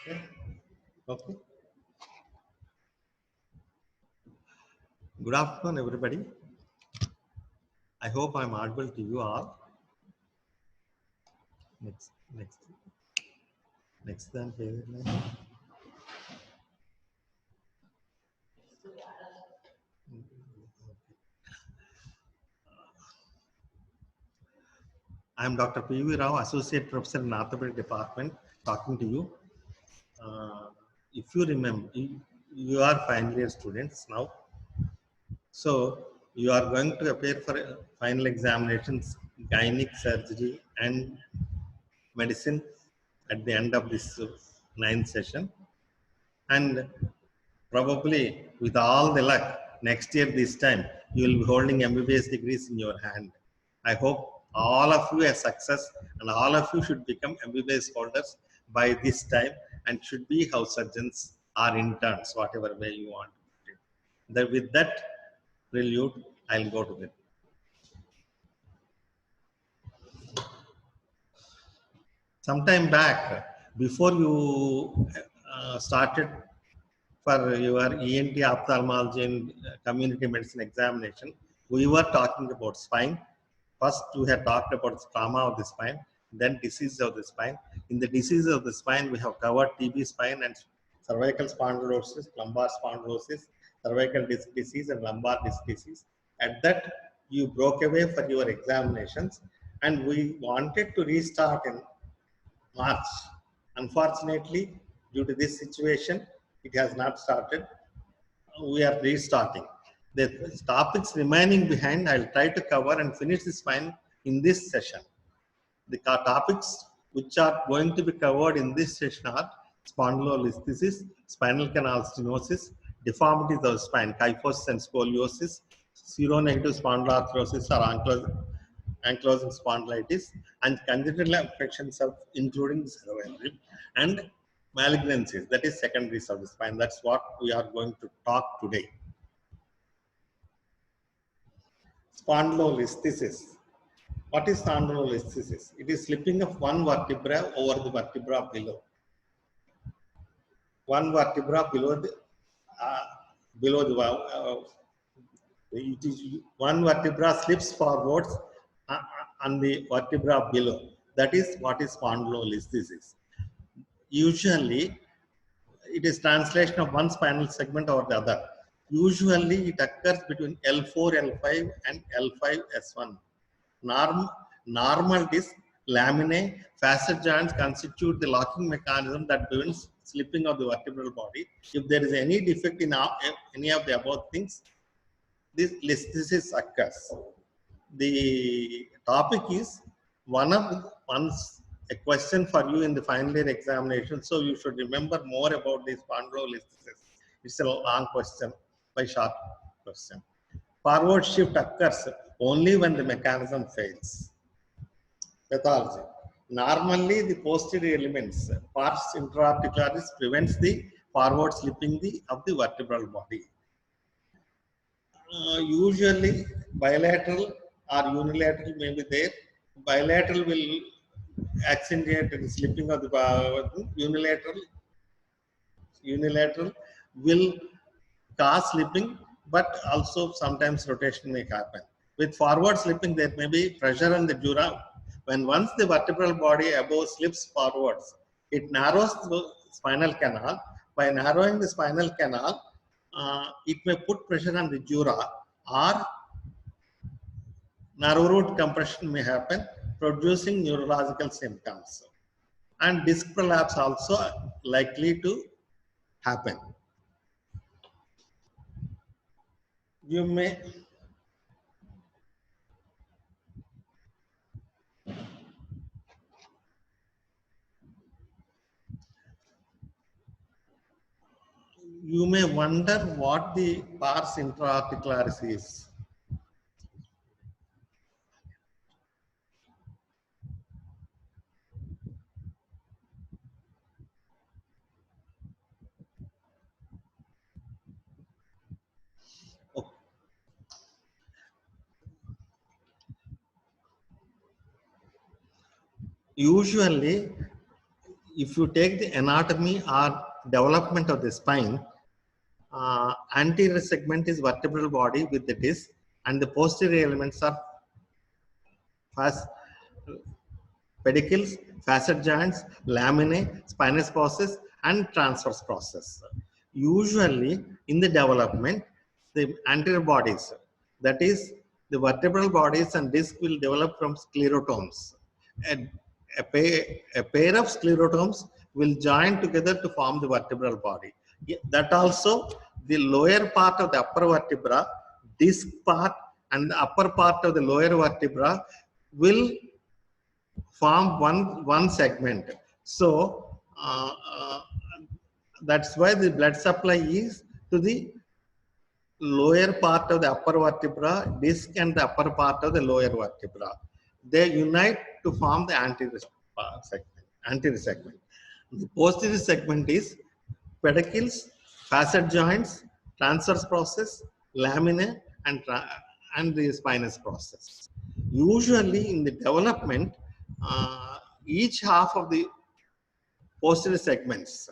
Okay. Okay. Good afternoon, everybody. I hope I'm audible to you all. Next, next, next. Then I'm Dr. P.V. Rao, Associate Professor in Orthopedic Department, talking to you. If you remember, you are final year students now. So you are going to appear for final examinations, gynec surgery and medicine at the end of this ninth session. And probably with all the luck, next year this time, you will be holding MBBS degrees in your hand. I hope all of you have success and all of you should become MBBS holders by this time and should be house surgeons or interns, whatever way you want. With that prelude, I'll go to it. Sometime back, before you started for your ENT ophthalmology and community medicine examination, we were talking about spine. First, we had talked about trauma of the spine, then disease of the spine. In the disease of the spine, we have covered TB spine and cervical spondylosis, lumbar spondylosis, cervical disc disease, and lumbar disc disease. At that, you broke away for your examinations, and we wanted to restart in March. Unfortunately, due to this situation, it has not started. We are restarting. The topics remaining behind, I'll try to cover and finish this fine in this session. The topics which are going to be covered in this session are spondylolisthesis, spinal canal stenosis, deformities of spine, kyphosis and scoliosis, seronegative spondyloarthrosis or ankylosing spondylitis, and congenital affections of including cervical and malignancies, that is secondaries of the spine. That's what we are going to talk today. Spondylolisthesis. What is spondylolisthesis? It is slipping of one vertebra over the vertebra below. One vertebra below the it is one vertebra slips forwards on the vertebra below. That is what is spondylolisthesis. Usually, it is translation of one spinal segment over the other. Usually, it occurs between L4, L5 and L5, S1. Normal disc, laminae, facet joints constitute the locking mechanism that prevents slipping of the vertebral body. If there is any defect in any of the above things, this listhesis occurs. The topic is a question for you in the final year examination, so you should remember more about this spondylolisthesis. It's a long question by short question. Forward shift occurs only when the mechanism fails. Pathology. Normally, the posterior elements, pars intra-articularis, prevents the forward slipping of the vertebral body. Usually, bilateral or unilateral may be there. Bilateral will accentuate the slipping of the unilateral will cause slipping, but also sometimes rotation may happen. With forward slipping, there may be pressure on the dura. When once the vertebral body above slips forwards, it narrows the spinal canal. By narrowing the spinal canal, it may put pressure on the dura, or narrow root compression may happen, producing neurological symptoms. And disc prolapse also likely to happen. You may wonder what the pars intra-articularis is. Usually, if you take the anatomy or development of the spine, anterior segment is vertebral body with the disc, and the posterior elements are pedicles, facet joints, laminae, spinous process, and transverse process. Usually, in the development, the anterior bodies, that is, the vertebral bodies and disc will develop from sclerotomes. A pair of sclerotomes will join together to form the vertebral body. That also, the lower part of the upper vertebra, disc part, and the upper part of the lower vertebra will form one segment. So that's why the blood supply is to the lower part of the upper vertebra, disc, and the upper part of the lower vertebra. They unite to form the anterior segment. Anterior segment. The posterior segment is pedicles, facet joints, transverse process, laminae, and the spinous process. Usually, in the development, each half of the posterior segments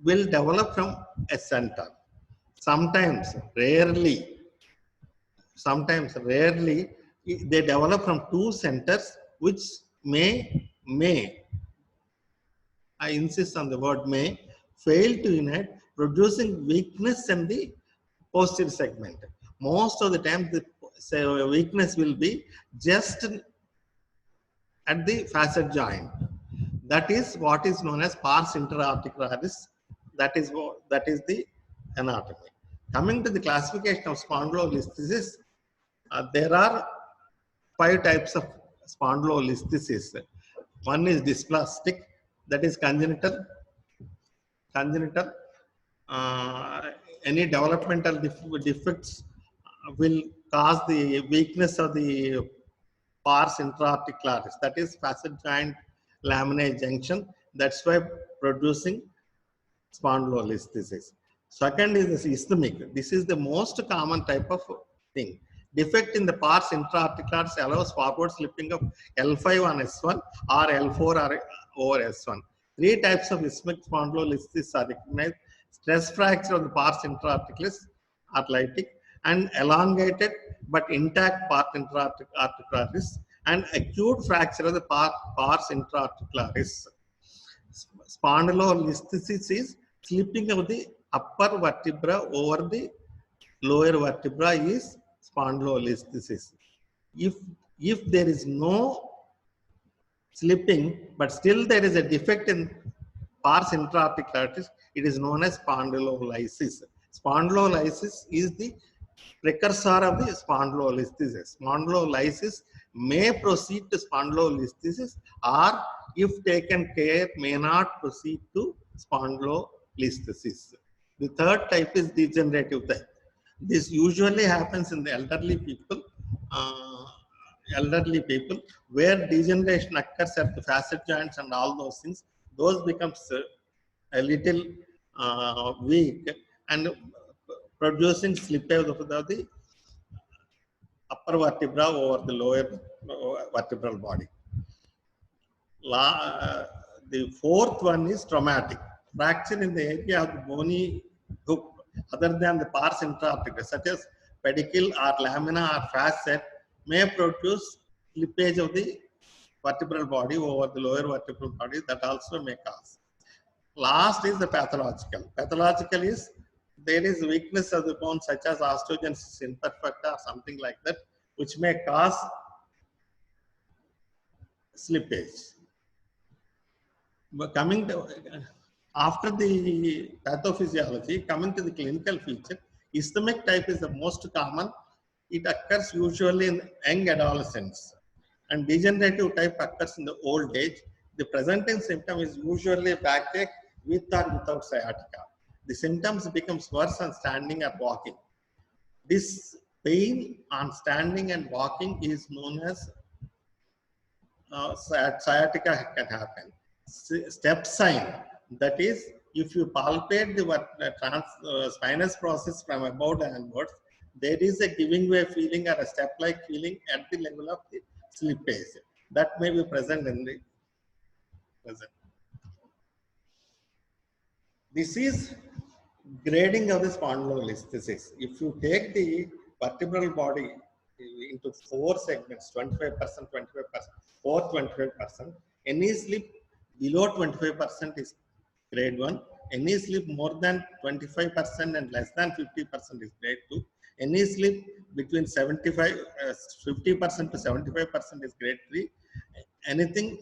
will develop from a center. Sometimes, rarely, they develop from two centers, which may, I insist on the word may, fail to unite, producing weakness in the posterior segment. Most of the time, the weakness will be just at the facet joint. That is what is known as pars interarticularis. That is the anatomy. Coming to the classification of spondylolisthesis, there are 5 types of spondylolisthesis. One is dysplastic, that is congenital. Any developmental defects will cause the weakness of the pars intra-articularis, that is facet joint laminae junction. That's why producing spondylolisthesis. Second is the ischemic. This is the most common type of thing. Defect in the pars intra-articularis allows forward slipping of L5 on S1 or L4 over S1. 3 types of ischemic spondylolisthesis are recognized: stress fracture of the pars intra-articularis, lytic, and elongated but intact pars intra-articularis, and acute fracture of the pars intra-articularis. Spondylolisthesis is slipping of the upper vertebra over the lower vertebra is spondylolisthesis. If there is no slipping, but still there is a defect in pars intra-articularis, it is known as spondylolysis. Spondylolysis is the precursor of the spondylolisthesis. Spondylolysis may proceed to spondylolisthesis, or if taken care, may not proceed to spondylolisthesis. The third type is degenerative type. This usually happens in the elderly people, where degeneration occurs at the facet joints and all those things. Those becomes a little weak and producing slippage of the upper vertebra over the lower vertebral body. The fourth one is traumatic. Fracture in the area of the bony hook other than the pars intra-articularis, such as pedicle or lamina or facet, may produce slippage of the vertebral body over the lower vertebral body. That also may cause. Last is the pathological. Pathological is there is weakness of the bone, such as osteogenesis imperfecta or something like that, which may cause slippage. But coming to, after the pathophysiology, coming to the clinical feature, ischemic type is the most common. It occurs usually in young adolescents, and degenerative type occurs in the old age. The presenting symptom is usually backache with or without sciatica. The symptoms becomes worse on standing or walking. This pain on standing and walking is known as sciatica can happen. Step sign, that is, if you palpate the spinous process from above downwards, there is a giving way feeling or a step-like feeling at the level of the slippage. That may be present in the present. This is grading of the spondylolisthesis. If you take the vertebral body into four segments, 25%, 25%, or 25%, any slip below 25% is grade 1, any slip more than 25% and less than 50% is grade 2, any slip between 50% to 75% is grade 3, anything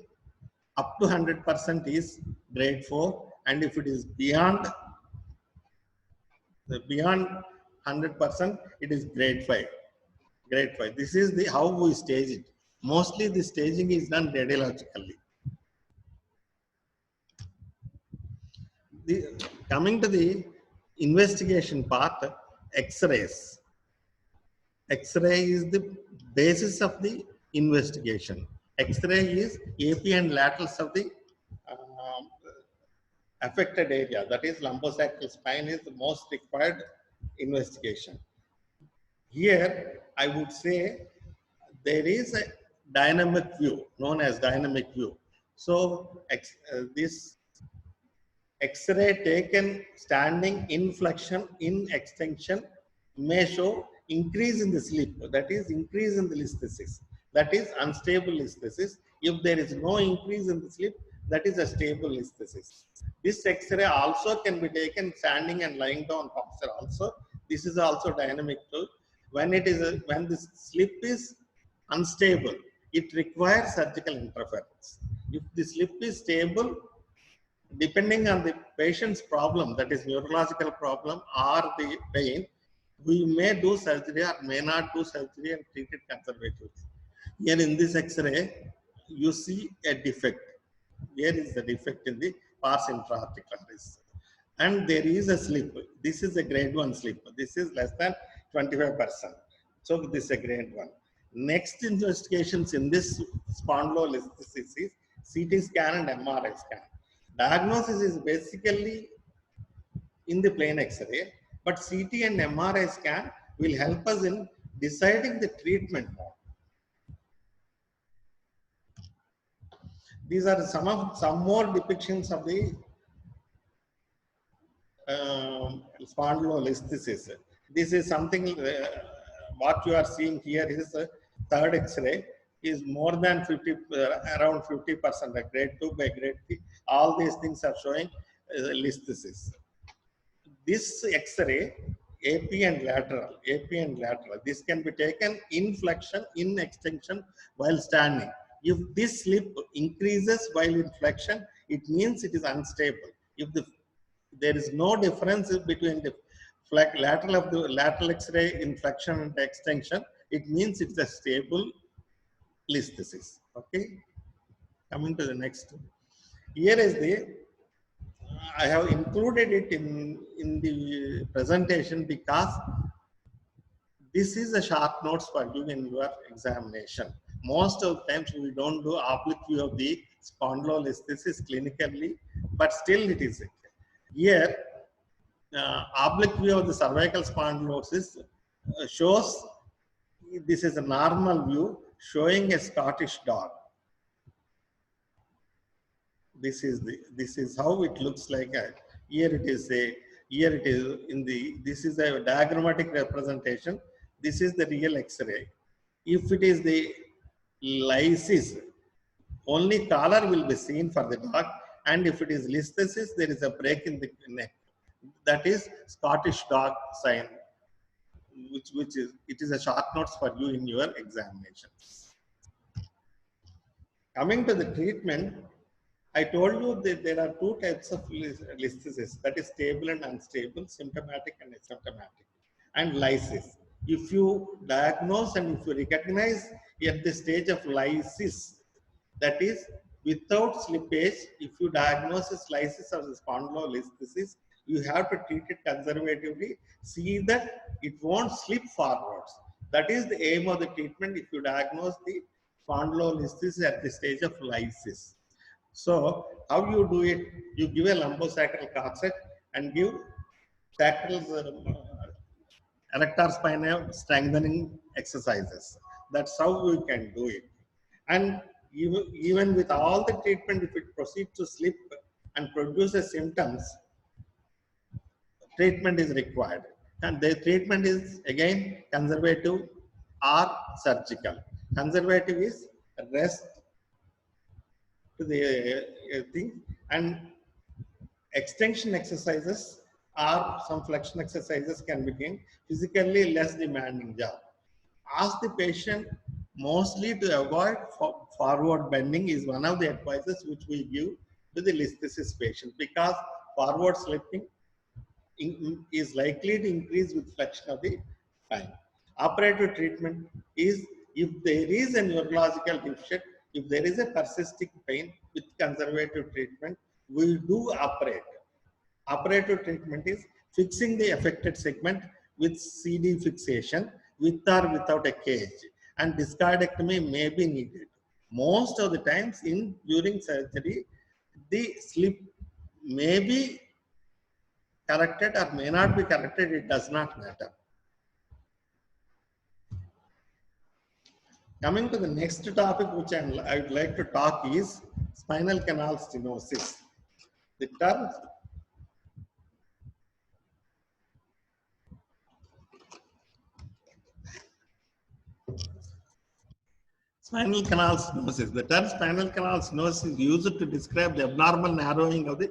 up to 100% is grade 4, and if it is beyond 100%, it is grade 5. Grade 5. This is the how we stage it. Mostly the staging is done radiologically. Coming to the investigation part, X-rays. X-ray is the basis of the investigation. X-ray is AP and laterals of the affected area. That is lumbosacral spine is the most required investigation. Here, I would say there is a dynamic view known as dynamic view. So this X-ray taken standing in flexion, in extension may show increase in the slip, that is increase in the listhesis, that is unstable listhesis. If there is no increase in the slip, that is a stable listhesis. This X-ray also can be taken standing and lying down posture also. This is also dynamic too. When the slip is unstable, it requires surgical interference. If the slip is stable, depending on the patient's problem, that is neurological problem or the pain, we may do surgery or may not do surgery and treat it conservatively. Here in this X-ray, you see a defect. Here is the defect in the pars intra-articularis. And there is a slip. This is a grade 1 slip. This is less than 25%. So this is a grade 1. Next investigations in this spondylolisthesis is CT scan and MRI scan. Diagnosis is basically in the plain X-ray, but CT and MRI scan will help us in deciding the treatment mode. These are some more depictions of the spondylolisthesis. This is something, what you are seeing here is a third X-ray is more than 50, around 50%, like grade 2 by grade 3. All these things are showing listhesis. This X-ray, AP and lateral, this can be taken in flexion, in extension while standing. If this slip increases while in flexion, it means it is unstable. If there is no difference between the lateral X-ray in flexion and extension, it means it's a stable listhesis. Okay. Coming to the next. Here is I have included it in the presentation because this is a sharp notes for you in your examination. Most of the times we don't do oblique view of the spondylolisthesis clinically, but still it is here. Oblique view of the cervical spondylosis shows this is a normal view showing a Scottish dog. This is how it looks like. Here it is this is a diagrammatic representation. This is the real X-ray. If it is the lysis, only collar will be seen for the dog, and if it is listhesis, there is a break in the neck. That is Scottish dog sign, which is a short notes for you in your examination. Coming to the treatment, I told you that there are two types of listhesis, that is stable and unstable, symptomatic and asymptomatic, and lysis. If you diagnose and if you recognize at the stage of lysis, that is without slippage, if you diagnose lysis of the spondylolisthesis, you have to treat it conservatively, see that it won't slip forwards. That is the aim of the treatment if you diagnose the spondylolisthesis at the stage of lysis. So how you do it? You give a lumbosacral corset and give sacral erector spinae strengthening exercises. That's how we can do it. And even with all the treatment, if it proceeds to slip and produces symptoms, treatment is required. And the treatment is again conservative or surgical. Conservative is rest to the thing, and extension exercises or some flexion exercises can become physically less demanding job. Ask the patient mostly to avoid forward bending is one of the advices which we give to the listhesis patient, because forward slipping is likely to increase with flexion of the spine. Operative treatment is if there is a neurological deficit, if there is a persisting pain with conservative treatment, we do operate. Operative treatment is fixing the affected segment with CD fixation with or without a cage, and discardectomy may be needed. Most of the times during surgery, the slip may be corrected or may not be corrected, it does not matter. Coming to the next topic which I would like to talk is spinal canal stenosis. The term spinal canal stenosis. The term spinal canal stenosis is used to describe the abnormal narrowing of the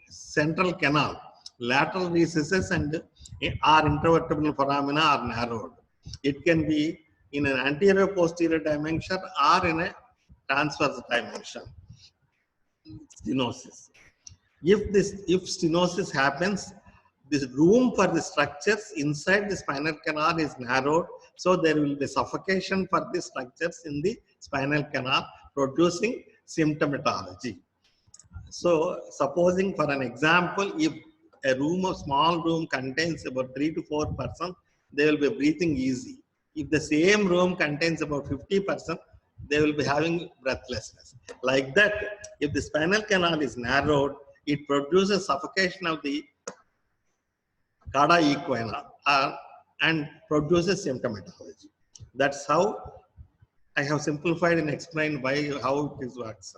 central canal. Lateral recesses and or intervertebral foramina are narrowed. It can be in an anterior posterior dimension or in a transverse dimension. Stenosis. If stenosis happens, this room for the structures inside the spinal canal is narrowed, so there will be suffocation for the structures in the spinal canal, producing symptomatology. So, supposing for an example, if a small room contains about 3 to 4 persons, they will be breathing easy. If the same room contains about 50%, they will be having breathlessness. Like that, if the spinal canal is narrowed, it produces suffocation of the cauda equina and produces symptomatology. That's how I have simplified and explained how it works.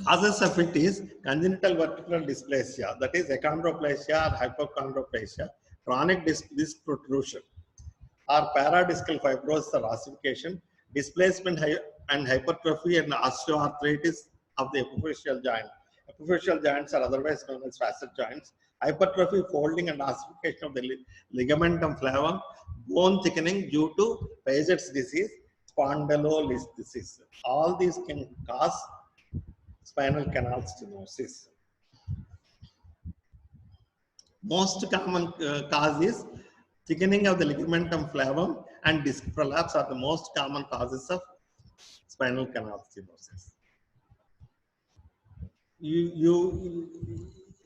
Causes of it is congenital vertebral dysplasia, that is achondroplasia or hypochondroplasia, chronic disc protrusion, or paradiscal fibrosis or ossification, displacement and hypertrophy and osteoarthritis of the epiphyseal joint. Epiphyseal joints are otherwise known as facet joints. Hypertrophy, folding and ossification of the ligamentum flavum, bone thickening due to Paget's disease, spondylolisthesis. All these can cause spinal canal stenosis. Most common cause is thickening of the ligamentum flavum and disc prolapse are the most common causes of spinal canal stenosis.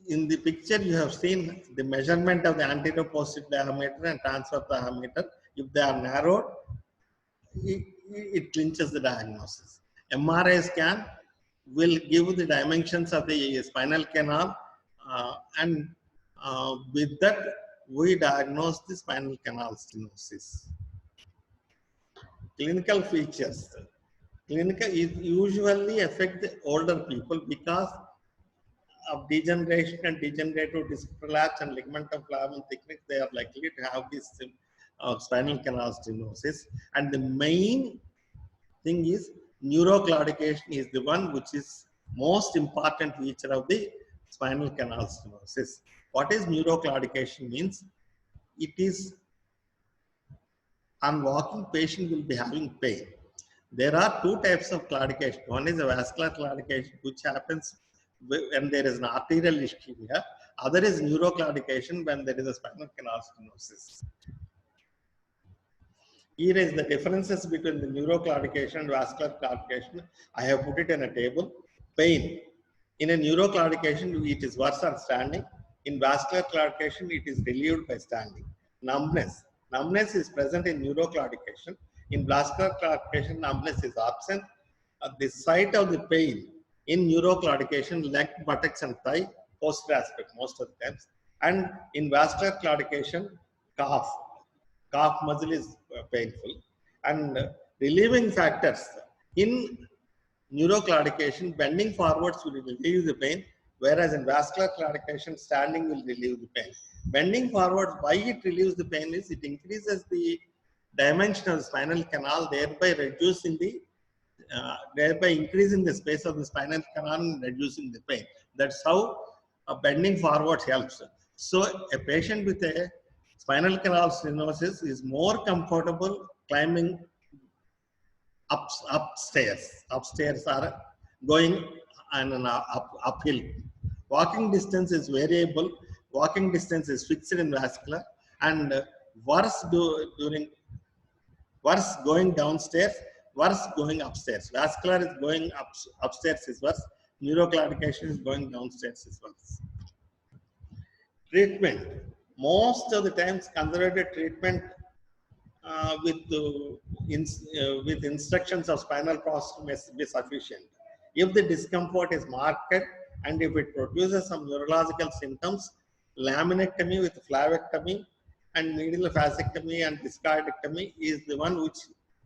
In the picture you have seen the measurement of the anterior posterior diameter and transverse diameter. If they are narrowed, it clinches the diagnosis. MRI scan will give the dimensions of the spinal canal, and with that we diagnose the spinal canal stenosis. Clinical features. Clinical usually affect the older people because of degeneration and degenerative disc prolapse and ligamentum flavum thickness. They are likely to have this spinal canal stenosis, and the main thing is neuroclaudication is the one which is most important feature of the spinal canal stenosis. What is neuroclaudication means? It is on walking patient will be having pain. There are two types of claudication. One is a vascular claudication which happens when there is an arterial ischemia. Other is neuroclaudication when there is a spinal canal stenosis. Here is the differences between the neuroclaudication and vascular claudication. I have put it in a table. Pain. In a neuroclaudication, it is worse on standing. In vascular claudication, it is relieved by standing. Numbness. Numbness is present in neuroclaudication. In vascular claudication, numbness is absent. At the site of the pain in neuroclaudication, leg, buttocks, and thigh, posterior aspect most of the times. And in vascular claudication, calf. Calf muscle is painful. And relieving factors in neuroclaudication, bending forwards will relieve the pain. Whereas in vascular claudication, standing will relieve the pain. Bending forward, why it relieves the pain is it increases the dimension of the spinal canal, thereby increasing the space of the spinal canal and reducing the pain. That's how bending forward helps. So a patient with a spinal canal stenosis is more comfortable climbing upstairs. Upstairs are going on an uphill. Walking distance is variable. Walking distance is fixed in vascular, and worse going downstairs, worse going upstairs. Vascular is going upstairs is worse. Neuroclaudication is going downstairs is worse. Treatment. Most of the times, conservative treatment with instructions of spinal process must be sufficient. If the discomfort is marked and if it produces some neurological symptoms, laminectomy with flavectomy and medial fascectomy and discardectomy is the one which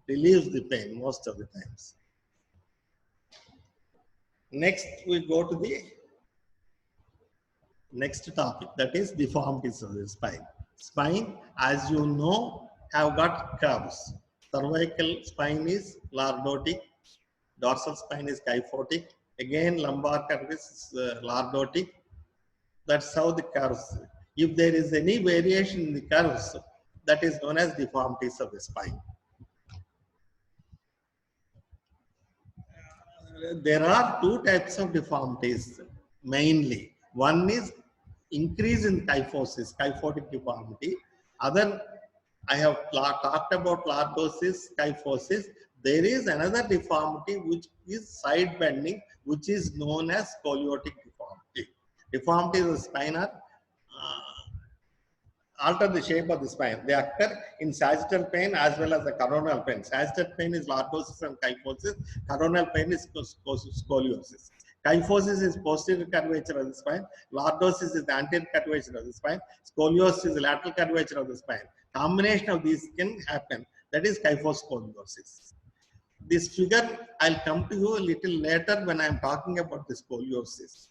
relieves the pain most of the times. Next, we go to the next topic, that is deformities of the spine. Spine, as you know, have got curves. Cervical spine is lordotic, dorsal spine is kyphotic, again lumbar curve is lordotic. That's how the curves. If there is any variation in the curves, that is known as deformities of the spine. There are two types of deformities mainly. One is increase in kyphosis, kyphotic deformity. Other, I have talked about lordosis, kyphosis. There is another deformity which is side bending, which is known as scoliotic deformity. Deformities of the spine are alter the shape of the spine. They occur in sagittal plane as well as the coronal plane. Sagittal plane is lordosis and kyphosis. Coronal plane is scoliosis. Kyphosis is posterior curvature of the spine. Lordosis is the anterior curvature of the spine. Scoliosis is the lateral curvature of the spine. Combination of these can happen. That is kyphoscoliosis. This figure, I'll come to you a little later when I'm talking about the scoliosis.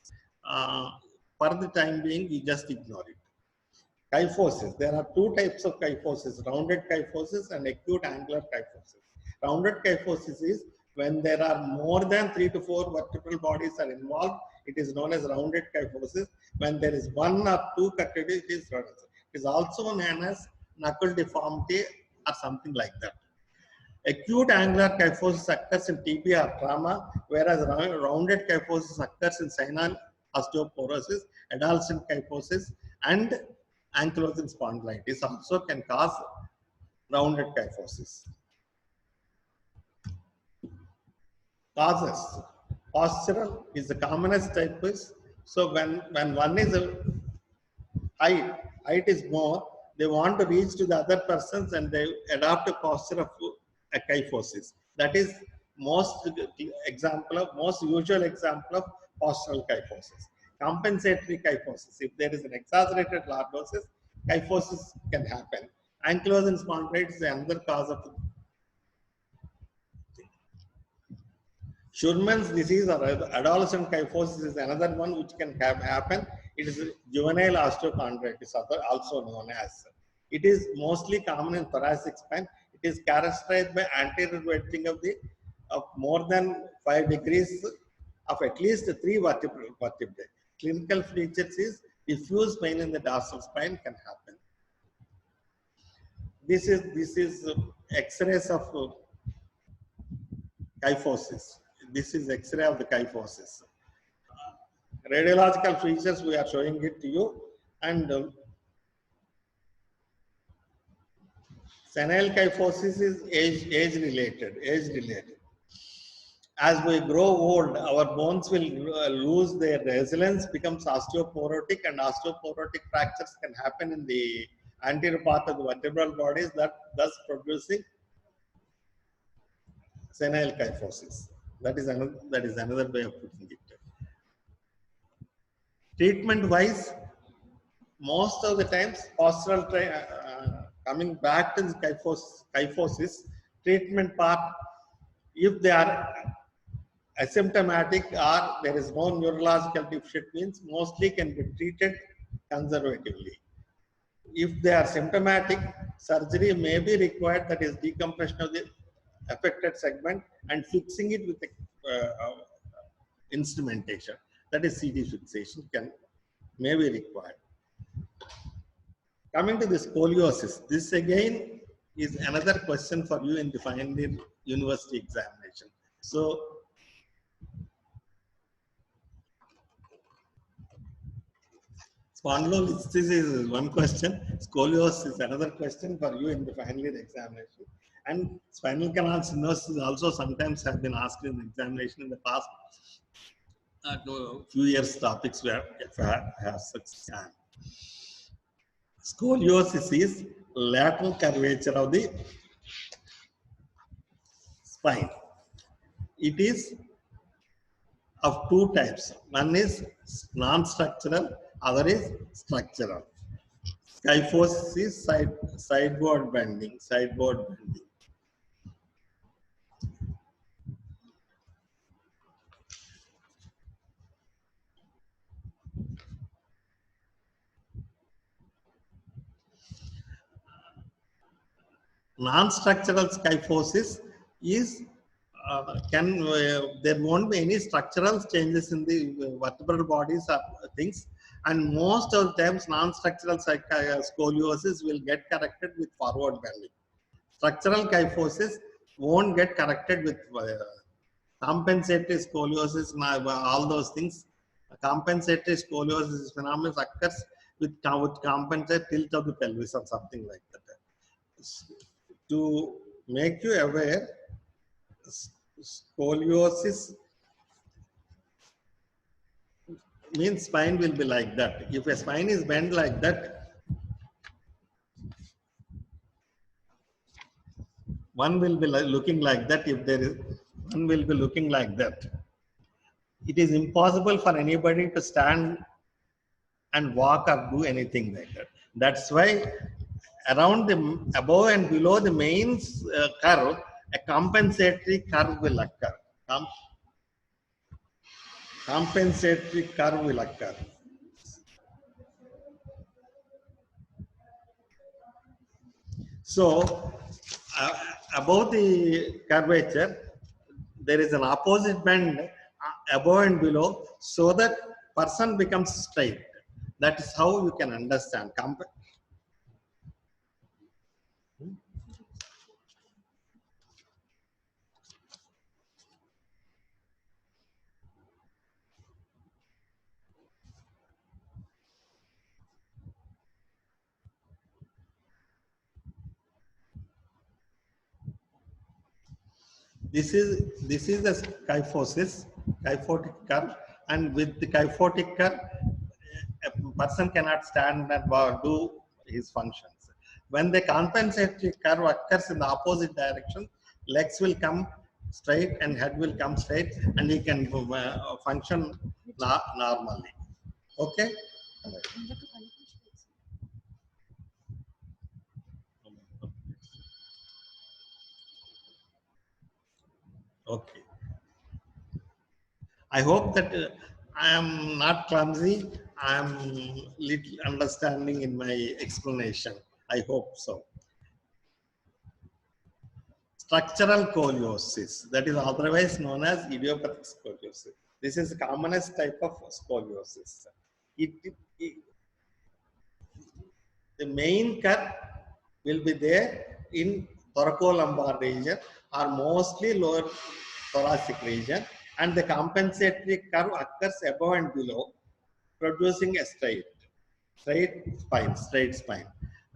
For the time being, you just ignore it. Kyphosis. There are two types of kyphosis, rounded kyphosis and acute angular kyphosis. Rounded kyphosis is when there are more than 3 to 4 vertebral bodies are involved, it is known as rounded kyphosis. When there is 1 or 2 kyphosis, it is rounded. It is also known as knuckle deformity or something like that. Acute angular kyphosis occurs in TB or trauma, whereas rounded kyphosis occurs in senile osteoporosis, adolescent kyphosis, and ankylosing spondylitis also can cause rounded kyphosis. Causes. Postural is the commonest type. So when one is height is more, they want to reach to the other persons and they adopt a posture of a kyphosis. That is most usual example of postural kyphosis. Compensatory kyphosis. If there is an exaggerated lordosis, kyphosis can happen. Ankylosing spondylitis is another cause of Schurman's disease or adolescent kyphosis is another one which can happen. It is juvenile osteochondritis, also known as. It is mostly common in thoracic spine. It is characterized by anterior wedging of more than 5 degrees of at least 3 vertebrae. Clinical features is diffuse pain in the dorsal spine can happen. This is X-rays of kyphosis. This is X-ray of the kyphosis. Radiological features we are showing it to you, and senile kyphosis is age related. As we grow old, our bones will lose their resilience, becomes osteoporotic, and osteoporotic fractures can happen in the anterior part of the vertebral bodies, thus producing senile kyphosis. That is another way of putting it. Treatment wise, most of the times postural coming back to the kyphosis treatment part, if they are asymptomatic or there is no neurological deficit means mostly can be treated conservatively. If they are symptomatic, surgery may be required, that is decompression of the affected segment and fixing it with instrumentation, that is CD fixation may be required. Coming to the scoliosis, this again is another question for you in the final university examination. So, spondylolisthesis is one question, scoliosis is another question for you in the final year examination. And spinal canal stenosis also sometimes have been asked in the examination in the past few years topics where have such scan. Scoliosis is lateral curvature of the spine. It is of two types. One is non-structural, other is structural. Kyphosis is sideward bending. Non-structural kyphosis is there won't be any structural changes in the vertebral bodies or things, and most of the times non-structural scoliosis will get corrected with forward bending. Structural kyphosis won't get corrected with compensatory scoliosis, all those things. Compensatory scoliosis phenomenon occurs with compensate tilt of the pelvis or something like that. To make you aware, scoliosis means spine will be like that. If a spine is bent like that, one will be looking like that. If there is, one will be looking like that. It is impossible for anybody to stand and walk or do anything like that. That's why around the above and below the main curve, a compensatory curve will occur. Compensatory curve will occur. So, above the curvature, there is an opposite bend above and below, so that person becomes straight. That is how you can understand. This is the kyphotic curve, and with the kyphotic curve, a person cannot stand and do his functions. When the compensatory curve occurs in the opposite direction, legs will come straight and head will come straight, and he can function normally. Okay. Okay. I hope that I am not clumsy. I am little understanding in my explanation. I hope so. Structural scoliosis, that is otherwise known as idiopathic scoliosis. This is the commonest type of scoliosis. The main curve will be there in thoracolumbar region or mostly lower thoracic region, and the compensatory curve occurs above and below, producing a straight spine.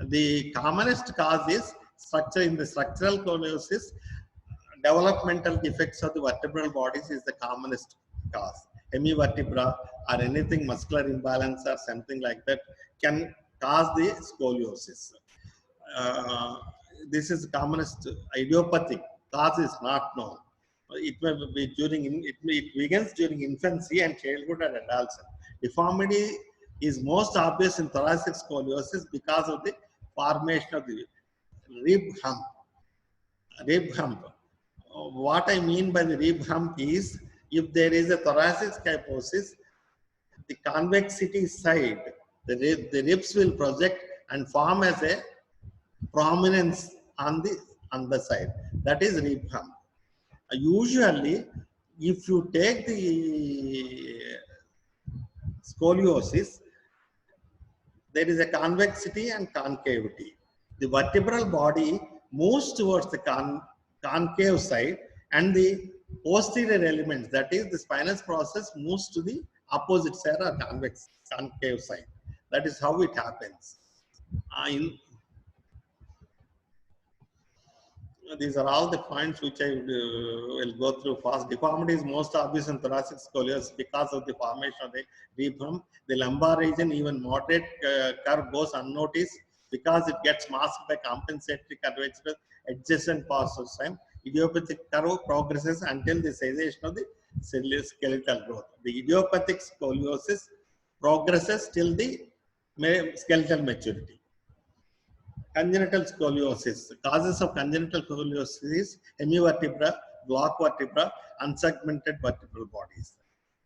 The commonest cause is in the structural scoliosis. Developmental defects of the vertebral bodies is the commonest cause. Hemivertebra or anything muscular imbalance or something like that can cause the scoliosis. This is the commonest. Idiopathic cause is not known. It may be it begins during infancy and childhood and adulthood. Deformity is most obvious in thoracic scoliosis because of the formation of the rib hump. What I mean by the rib hump is If there is a thoracic kyphosis, the convexity side, the ribs will project and form as a prominence on the underside. That is rib hump. Usually, if you take the scoliosis, there is a convexity and concavity. The vertebral body moves towards the concave side, and the posterior elements, that is the spinous process, moves to the opposite side or concave side. That is how it happens. These are all the points which I will go through fast. Deformity is most obvious in thoracic scoliosis because of the formation of the rib hump. The lumbar region, even moderate curve, goes unnoticed because it gets masked by compensatory curvature adjacent parts of spine. Idiopathic curve progresses until the cessation of the skeletal growth. The idiopathic scoliosis progresses till the skeletal maturity. Congenital scoliosis. The causes of congenital scoliosis is hemivertebra, block vertebra, unsegmented vertebral bodies.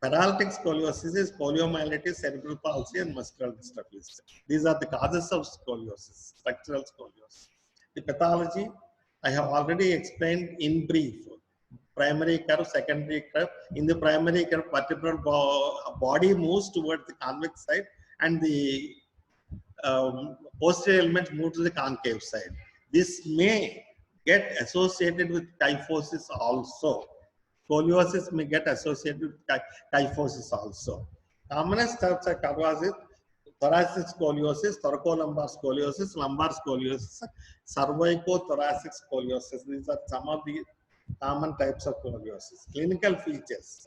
Paralytic scoliosis is poliomyelitis, cerebral palsy, and muscular dystrophy. These are the causes of scoliosis, structural scoliosis. The pathology, I have already explained in brief. Primary curve, secondary curve. In the primary curve, vertebral body moves towards the convex side, and the posterior elements move to the concave side. This may get associated with kyphosis also. Scoliosis may get associated with kyphosis also. Commonest types of curvaceous, thoracic scoliosis, thoracolumbar scoliosis, lumbar scoliosis, cervicothoracic scoliosis. These are some of the common types of scoliosis. Clinical features.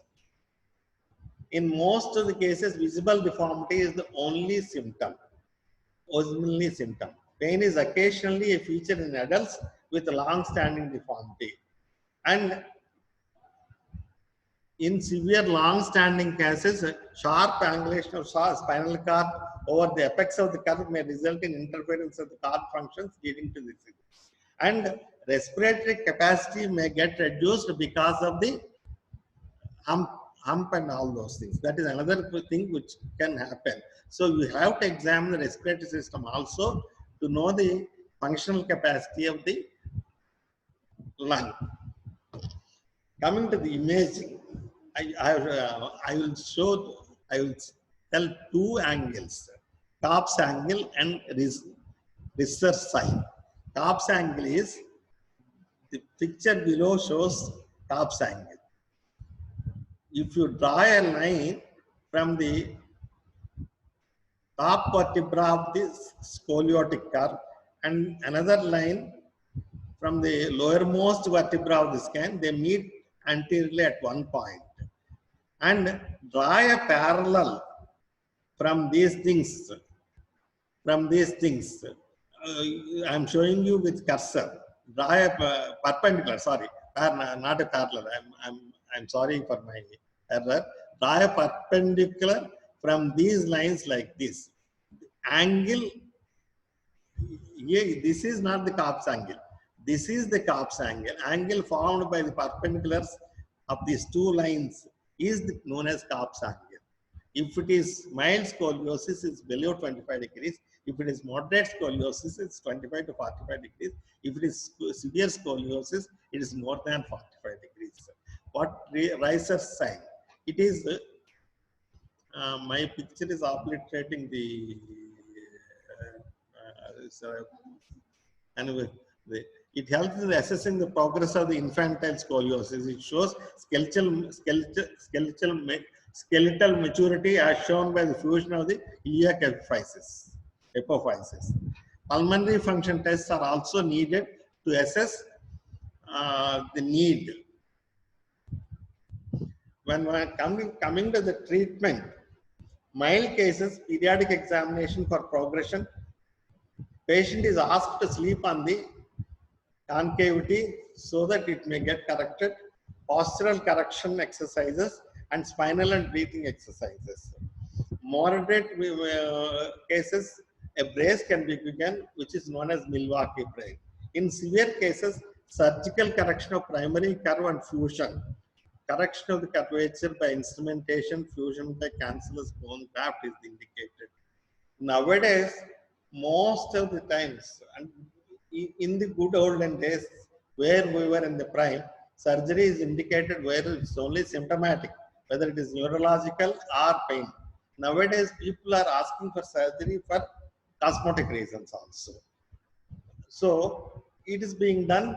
In most of the cases, visible deformity is the only symptom. Pain is occasionally a feature in adults with long-standing deformity. And in severe long-standing cases, sharp angulation of spinal cord over the apex of the curve may result in interference of the cord functions leading to this. And respiratory capacity may get reduced because of the hump and all those things. That is another thing which can happen. So you have to examine the respiratory system also to know the functional capacity of the lung. Coming to the imaging, I will tell two angles, Kopp's angle and Risser sign. Kopp's angle is, the picture below shows Kopp's angle. If you draw a line from the top vertebra of the scoliotic curve and another line from the lowermost vertebra of the scan, they meet anteriorly at one point. And draw a parallel from these things. I am showing you with cursor. Draw a perpendicular, sorry, not a parallel. I'm sorry for my error. Draw a perpendicular from these lines like this. Angle, this is not the Kopp's angle. This is the Kopp's angle. Angle formed by the perpendiculars of these two lines is known as Kopp's angle. If it is mild scoliosis, it's below 25 degrees. If it is moderate scoliosis, it's 25 to 45 degrees. If it is severe scoliosis, it is more than 45 degrees. What Risser's sign? It is, my picture is obliterating the, anyway, it helps in assessing the progress of the infantile scoliosis. It shows skeletal maturity as shown by the fusion of the iliac epiphysis. Pulmonary function tests are also needed to assess the need. When we're coming to the treatment, mild cases, periodic examination for progression. Patient is asked to sleep on the concavity so that it may get corrected. Postural correction exercises and spinal and breathing exercises. Moderate cases, a brace can be begun, which is known as Milwaukee brace. In severe cases, surgical correction of primary curve and fusion. correction of the curvature by instrumentation, fusion by cancellous bone graft is indicated. Nowadays, most of the times, and in the good olden days, where we were in the prime, surgery is indicated where it's only symptomatic, whether it is neurological or pain. Nowadays, people are asking for surgery for cosmetic reasons also. So, it is being done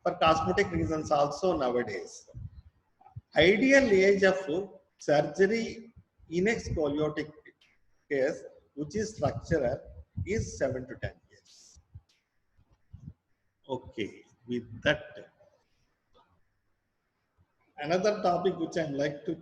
for cosmetic reasons also nowadays. Ideal age of surgery in a scoliotic case, which is structural, is 7 to 10 years. Okay, with that, another topic which I like to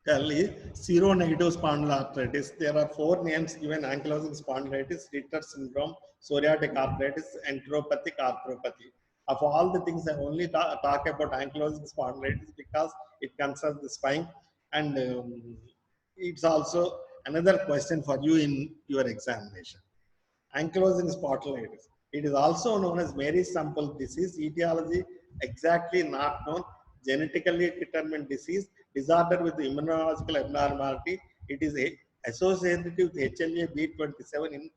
tell is seronegative spondyloarthritis. There are 4 names given: ankylosing spondylitis, Ritter syndrome, psoriatic arthritis, enteropathic arthropathy. Of all the things, I only talk about ankylosing spondylitis because it concerns the spine, and it's also another question for you in your examination. Ankylosing spondylitis. It is also known as Marie-Sample disease. Etiology exactly not known. Genetically determined disease. Disorder with immunological abnormality. It is associated with HLA-B27 in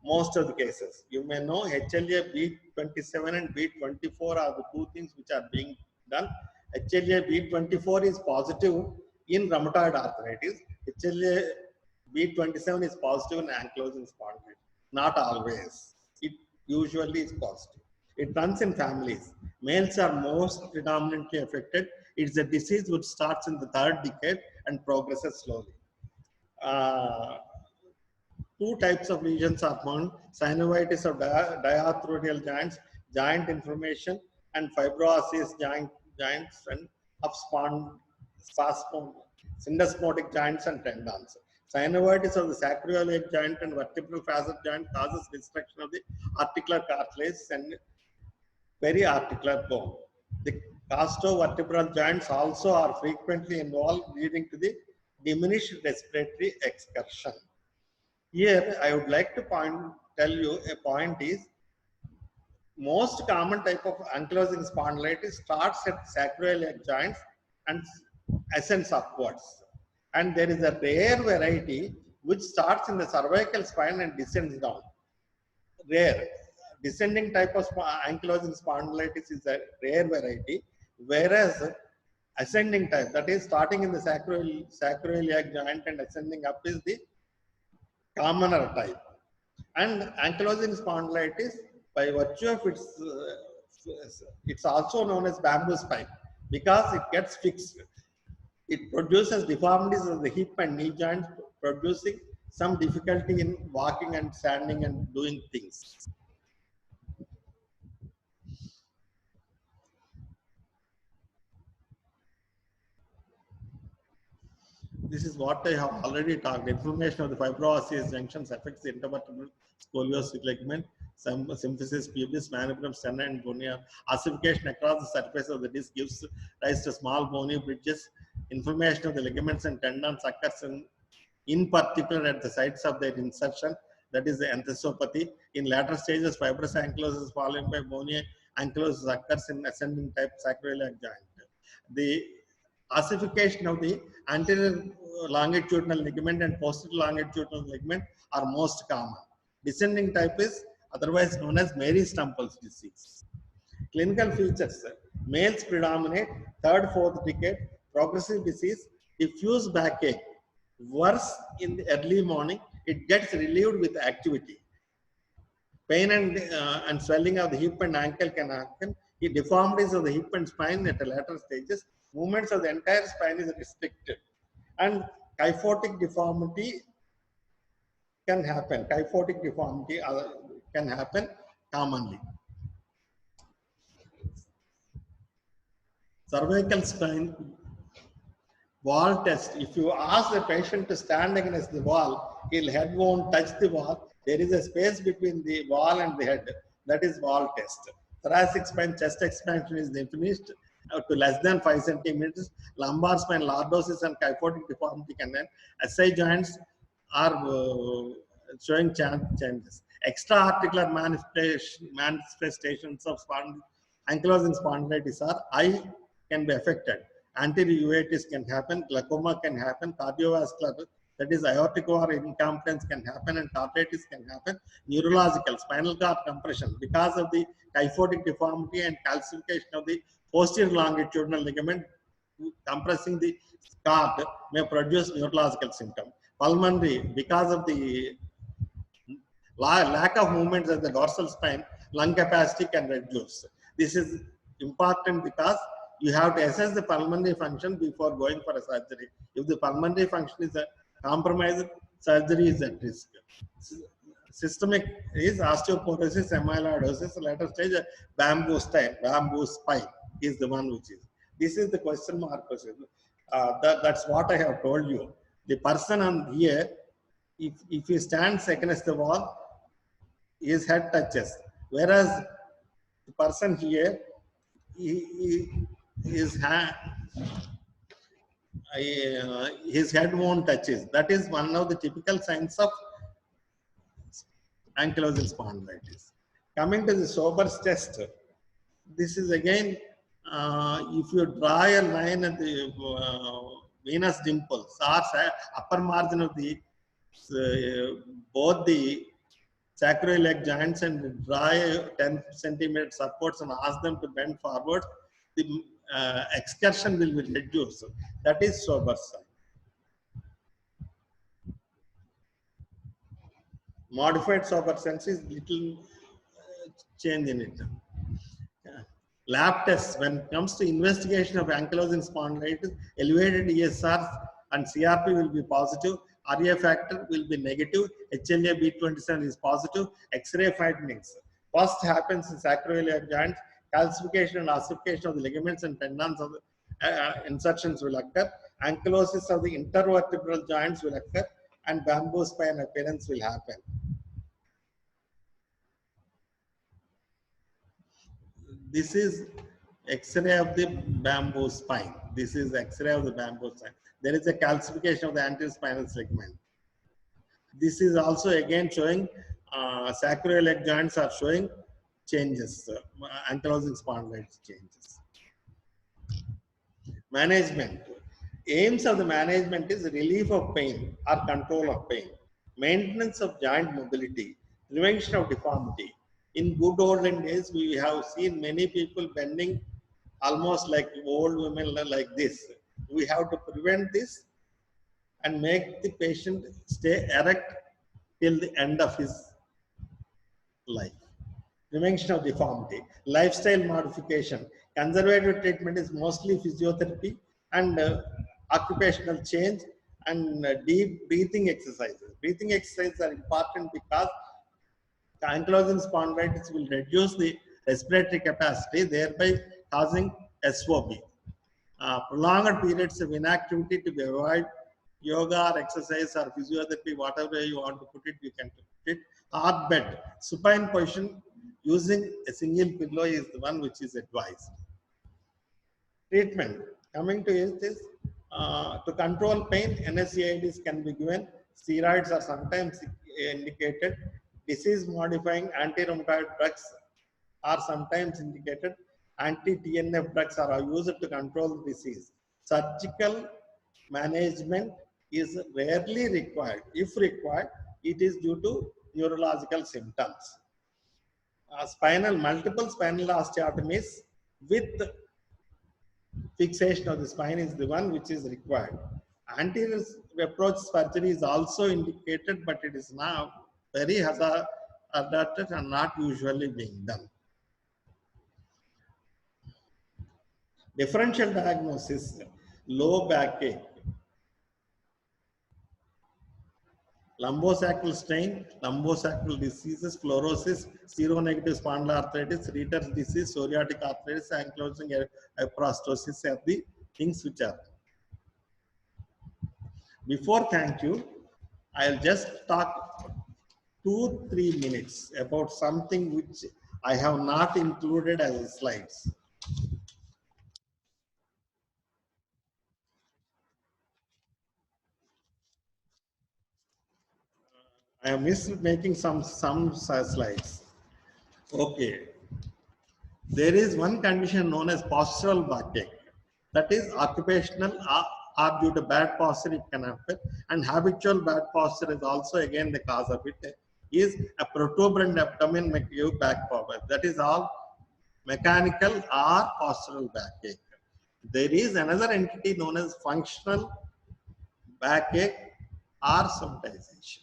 most of the cases. You may know HLA-B27 and B24 are the 2 things which are being done. HLA-B24 is positive in rheumatoid arthritis. HLA-B27 is positive in ankylosing spondylitis. Not always. It usually is positive. It runs in families. Males are most predominantly affected. It's a disease which starts in the 3rd decade and progresses slowly. 2 types of lesions are found: synovitis of diarthrodial joints, joint inflammation, and fibrosis joints and of syndesmotic joints and tendons. Synovitis of the sacroiliac joint and vertebral facet joint causes destruction of the articular cartilage and periarticular bone. The costovertebral joints also are frequently involved, leading to the diminished respiratory excursion. Here, I would like to tell you a point is, most common type of ankylosing spondylitis starts at sacroiliac joints and ascends upwards. And there is a rare variety which starts in the cervical spine and descends down. Rare. Descending type of ankylosing spondylitis is a rare variety, whereas ascending type, that is starting in the sacroiliac joint and ascending up, is the commoner type. And ankylosing spondylitis, by virtue of it's also known as bamboo spine because it gets fixed. It produces deformities of the hip and knee joints, producing some difficulty in walking and standing and doing things. This is what I have already talked. Inflammation of the fibroosseous junctions affects the intervertebral scoliosis ligament, symphysis pubis, manubrium, sternum, and cornea. Ossification across the surface of the disc gives rise to small bony bridges. Inflammation of the ligaments and tendons occurs in particular at the sites of their insertion, that is the enthesopathy. In later stages, fibrous ankylosis followed by bony ankylosis occurs in ascending type sacroiliac joint. The ossification of the anterior longitudinal ligament and posterior longitudinal ligament are most common. Descending type is otherwise known as Marie-Stumppel's disease. Clinical features: males predominate, 3rd, 4th decade, progressive disease, diffuse backache, worse in the early morning, it gets relieved with activity. Pain and swelling of the hip and ankle can happen. Deformities of the hip and spine at the later stages. Movements of the entire spine is restricted. And kyphotic deformity can happen. Kyphotic deformity can happen commonly. Cervical spine wall test. If you ask the patient to stand against the wall, his head won't touch the wall. There is a space between the wall and the head. That is wall test. Thoracic spine chest expansion is diminished to less than 5 centimeters. Lumbar spine lordosis and kyphotic deformity can happen. SI joints are showing changes. Extra articular manifestations of ankylosing spondylitis are eye can be affected. Anterior uveitis can happen, glaucoma can happen, cardiovascular, that is aortic valve incompetence can happen, and carditis can happen. Neurological, spinal cord compression because of the kyphotic deformity and calcification of the posterior longitudinal ligament compressing the cord may produce neurological symptom. Pulmonary, because of the lack of movements of the dorsal spine, lung capacity can reduce. This is important because you have to assess the pulmonary function before going for a surgery. If the pulmonary function is compromised, surgery is at risk. Systemic is osteoporosis, amyloidosis, later stage bamboo spine is the one which is. This is the question mark question. That's what I have told you. The person on here, if he stands against the wall, his head touches. Whereas the person here, his head won't touches. That is one of the typical signs of ankylosing spondylitis. Coming to the Sober's test, this is again, if you draw a line at the venous dimples or upper margin of the both the sacroiliac joints and draw 10 centimeter supports and ask them to bend forward, the excursion will be reduced. That is Sober's sign. Modified Sober sense is little change in it. Lab tests, when it comes to investigation of ankylosing spondylitis, elevated ESRs and CRP will be positive, RA factor will be negative, HLA B27 is positive, X-ray findings. First happens in sacroiliac joints, calcification and ossification of the ligaments and tendons of the insertions will occur, ankylosis of the intervertebral joints will occur, and bamboo spine appearance will happen. This is X-ray of the bamboo spine. This is X-ray of the bamboo spine. There is a calcification of the anterior spinal segment. This is also again showing sacroiliac joints are showing changes, ankylosing spondylitis changes. Management. Aims of the management is relief of pain or control of pain, maintenance of joint mobility, prevention of deformity. In good olden days, we have seen many people bending almost like old women like this. We have to prevent this and make the patient stay erect till the end of his life. Prevention of deformity, lifestyle modification. Conservative treatment is mostly physiotherapy and occupational change and deep breathing exercises. Breathing exercises are important because ankylosing spondylitis will reduce the respiratory capacity, thereby causing SOB. Prolonged periods of inactivity to be avoided. Yoga or exercise or physiotherapy, whatever you want to put it, you can put it. Hard bed, supine position using a single pillow is the one which is advised. Treatment. Coming to this, to control pain, NSAIDs can be given. Steroids are sometimes indicated. Disease modifying anti-rheumatoid drugs are sometimes indicated. Anti-TNF drugs are used to control the disease. Surgical management is rarely required. If required, it is due to neurological symptoms. Multiple spinal osteotomies with fixation of the spine is the one which is required. Anterior approach surgery is also indicated, but it is now very hazardous and not usually being done. Differential diagnosis, low backache, lumbosacral strain, lumbosacral diseases, fluorosis, seronegative spondyloarthritis, Reiter's disease, psoriatic arthritis, ankylosing prosthesis are the things which are. Before thank you, I'll just talk 2-3 minutes about something which I have not included as slides. I have missed making some slides. Okay. there is one condition known as postural backache. That is occupational or due to bad posture it can happen, and habitual bad posture is also again the cause of it. Is a protuberant abdomen make you back forward. That is all mechanical or postural backache. There is another entity known as functional backache or somatization,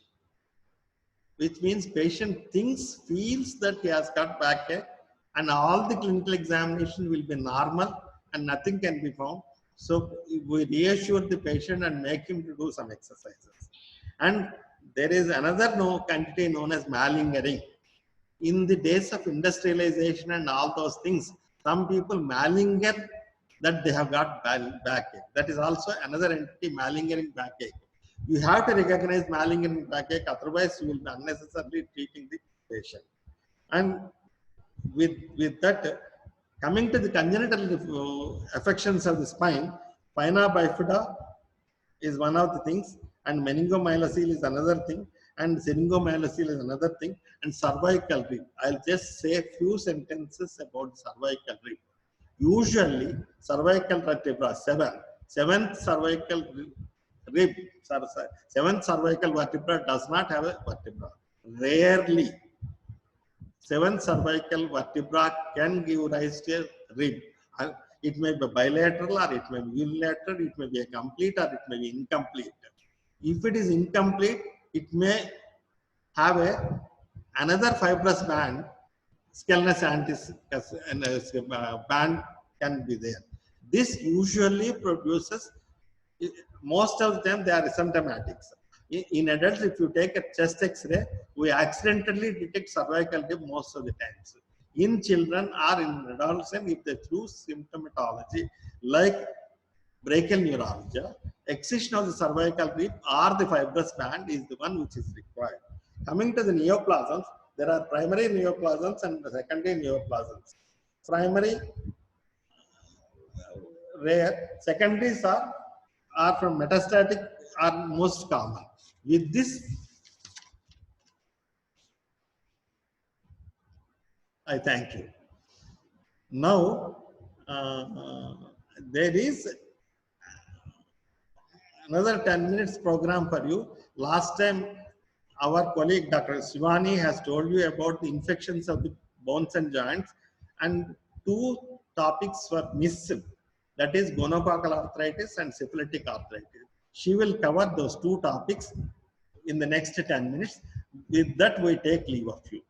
which means patient thinks, feels that he has got backache, and all the clinical examination will be normal and nothing can be found. So we reassure the patient and make him to do some exercises. And there is another entity known as malingering. In the days of industrialization and all those things, some people malinger that they have got backache. That is also another entity, malingering backache. You have to recognize malingering backache, otherwise you will be unnecessarily treating the patient. And with that, coming to the congenital affections of the spine, spina bifida is one of the things, and meningomyelocele is another thing, and syringomyelocele is another thing, and cervical rib. I'll just say a few sentences about cervical rib. Usually, cervical vertebra, seventh cervical rib, seventh cervical vertebra does not have a vertebra. Rarely, seventh cervical vertebra can give rise to a rib. It may be bilateral or it may be unilateral, it may be a complete or it may be incomplete. If it is incomplete, it may have another fibrous band, scalenus antis band can be there. This usually produces, most of them they are asymptomatics. In adults, if you take a chest X-ray, we accidentally detect cervical rib most of the times. In children or in adolescents, if they choose symptomatology like brachial neuralgia, excision of the cervical rib or the fibrous band is the one which is required. Coming to the neoplasms, there are primary neoplasms and secondary neoplasms. Primary rare, secondaries are from metastatic, are most common. With this, I thank you. Now, there is another 10 minutes program for you. Last time, our colleague Dr. Shivani has told you about the infections of the bones and joints, and two topics were missed. That is gonococcal arthritis and syphilitic arthritis. She will cover those two topics in the next 10 minutes. With that, we take leave of you.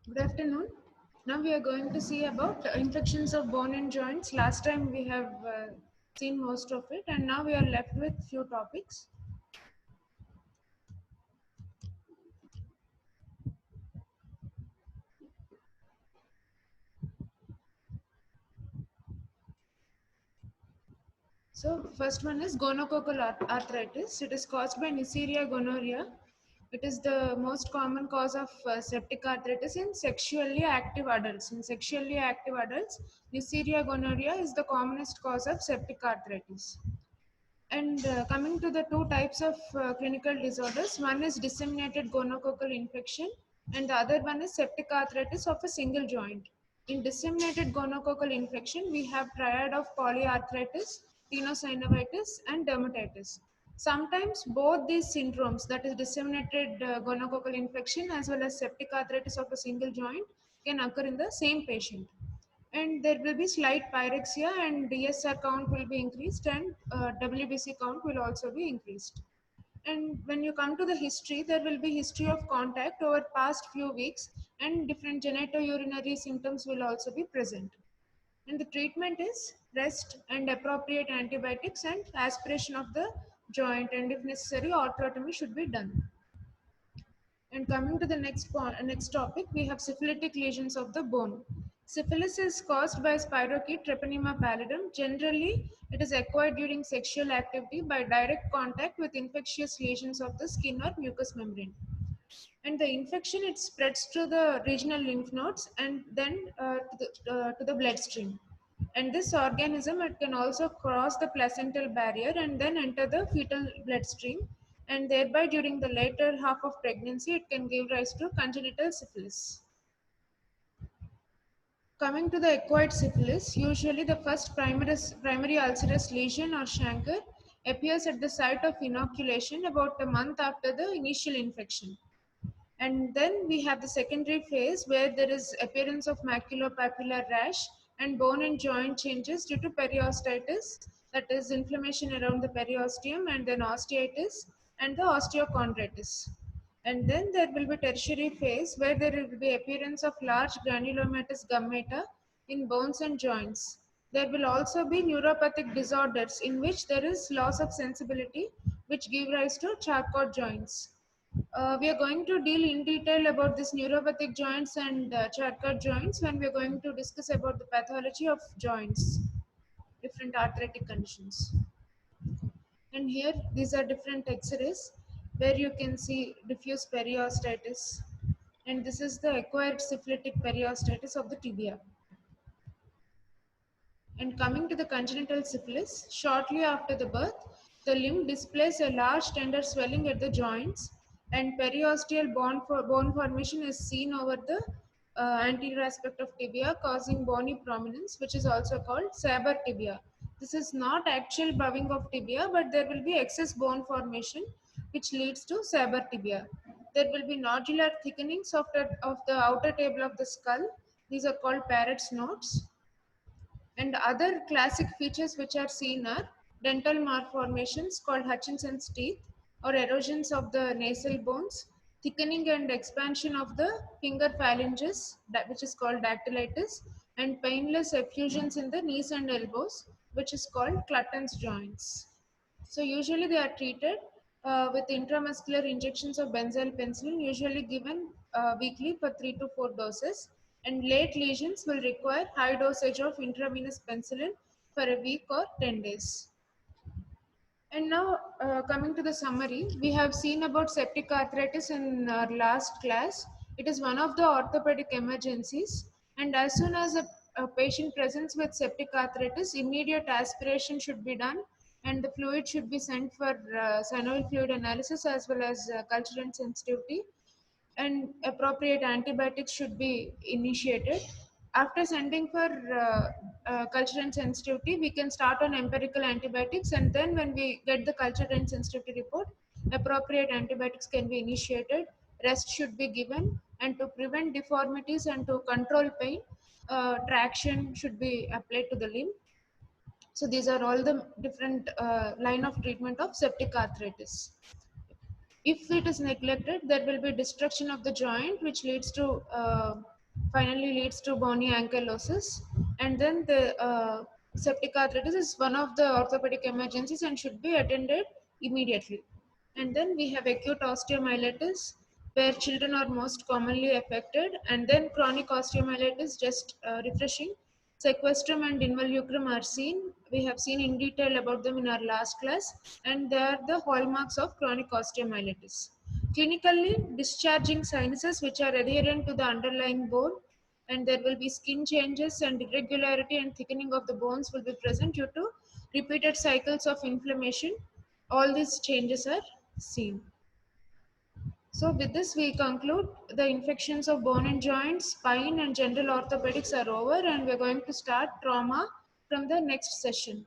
Good afternoon. Now we are going to see about infections of bone and joints. Last time we have seen most of it, and now we are left with few topics. So first one is gonococcal arthritis. It is caused by Neisseria gonorrhea. It is the most common cause of septic arthritis in sexually active adults. In sexually active adults, Neisseria gonorrhea is the commonest cause of septic arthritis. And coming to the two types of clinical disorders, one is disseminated gonococcal infection and the other one is septic arthritis of a single joint. In disseminated gonococcal infection, we have triad of polyarthritis, tenosynovitis and dermatitis. Sometimes both these syndromes, that is disseminated gonococcal infection as well as septic arthritis of a single joint, can occur in the same patient. And there will be slight pyrexia and DSR count will be increased and WBC count will also be increased. And when you come to the history, there will be history of contact over past few weeks and different genitourinary symptoms will also be present. And the treatment is rest and appropriate antibiotics and aspiration of the joint, and if necessary, arthrotomy should be done. And coming to the next topic, we have syphilitic lesions of the bone. Syphilis is caused by spirochete treponema pallidum. Generally, it is acquired during sexual activity by direct contact with infectious lesions of the skin or mucous membrane. And the infection, it spreads to the regional lymph nodes and then to the bloodstream. And this organism, it can also cross the placental barrier and then enter the fetal bloodstream, and thereby during the later half of pregnancy it can give rise to congenital syphilis. Coming to the acquired syphilis, usually the first primary ulcerous lesion or chancre appears at the site of inoculation about a month after the initial infection. And then we have the secondary phase where there is appearance of maculopapular rash and bone and joint changes due to periostitis, that is inflammation around the periosteum, and then osteitis and the osteochondritis. And then there will be tertiary phase where there will be appearance of large granulomatous gummata in bones and joints. There will also be neuropathic disorders in which there is loss of sensibility, which give rise to Charcot joints. We are going to deal in detail about this neuropathic joints and Charcot joints when we are going to discuss about the pathology of joints, different arthritic conditions. And here, these are different X-rays where you can see diffuse periostitis. And this is the acquired syphilitic periostitis of the tibia. And coming to the congenital syphilis, shortly after the birth, the limb displays a large tender swelling at the joints and periosteal bone formation is seen over the anterior aspect of tibia, causing bony prominence, which is also called Saber tibia. This is not actual bowing of tibia, but there will be excess bone formation, which leads to Saber tibia. There will be nodular thickenings of the outer table of the skull. These are called Parrott's nodes. And other classic features which are seen are dental malformations called Hutchinson's teeth or erosions of the nasal bones, thickening and expansion of the finger phalanges, which is called dactylitis, and painless effusions in the knees and elbows, which is called Clutton's joints. So usually they are treated with intramuscular injections of benzyl penicillin, usually given weekly for 3 to 4 doses. And late lesions will require high dosage of intravenous penicillin for a week or 10 days. And now coming to the summary, we have seen about septic arthritis in our last class. It is one of the orthopedic emergencies, and as soon as a patient presents with septic arthritis, immediate aspiration should be done and the fluid should be sent for synovial fluid analysis as well as culture and sensitivity, and appropriate antibiotics should be initiated. After sending for culture and sensitivity, we can start on empirical antibiotics, and then when we get the culture and sensitivity report, appropriate antibiotics can be initiated. Rest should be given, and to prevent deformities and to control pain, traction should be applied to the limb. So these are all the different line of treatment of septic arthritis. If it is neglected, there will be destruction of the joint, which leads to finally leads to bony ankylosis. And then the septic arthritis is one of the orthopedic emergencies and should be attended immediately. And then we have acute osteomyelitis, where children are most commonly affected, and then chronic osteomyelitis, just refreshing. Sequestrum and involucrum are seen We have seen in detail about them in our last class, and they are the hallmarks of chronic osteomyelitis. Clinically, discharging sinuses which are adherent to the underlying bone, and there will be skin changes and irregularity and thickening of the bones will be present due to repeated cycles of inflammation. All these changes are seen. So with this we conclude the infections of bone and joints, spine and general orthopedics are over, and we're going to start trauma from the next session.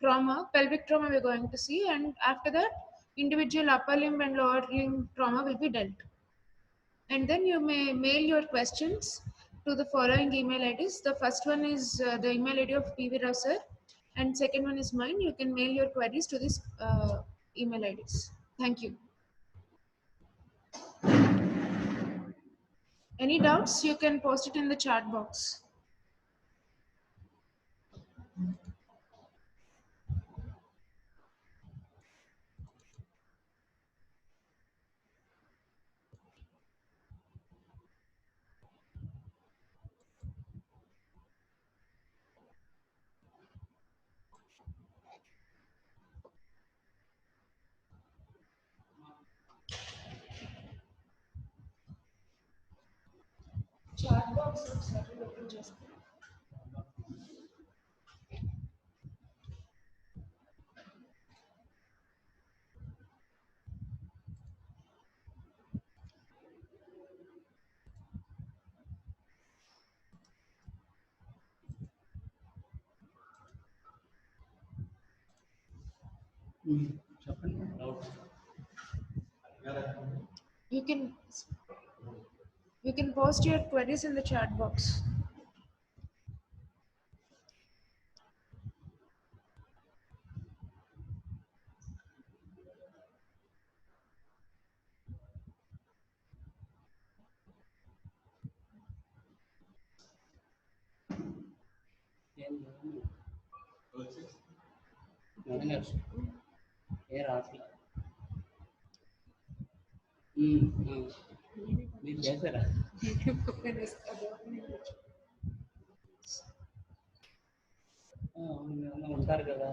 Trauma, pelvic trauma we're going to see, and after that individual upper limb and lower limb trauma will be dealt. And then you may mail your questions to the following email IDs. The first one is the email ID of PV Rao sir, and second one is mine. You can mail your queries to this email IDs. Thank you. Any doubts, you can post it in the chat box. Chat box looks like it open just. You can post your queries in the chat box. మీరు చేశారా ఉంటారు కదా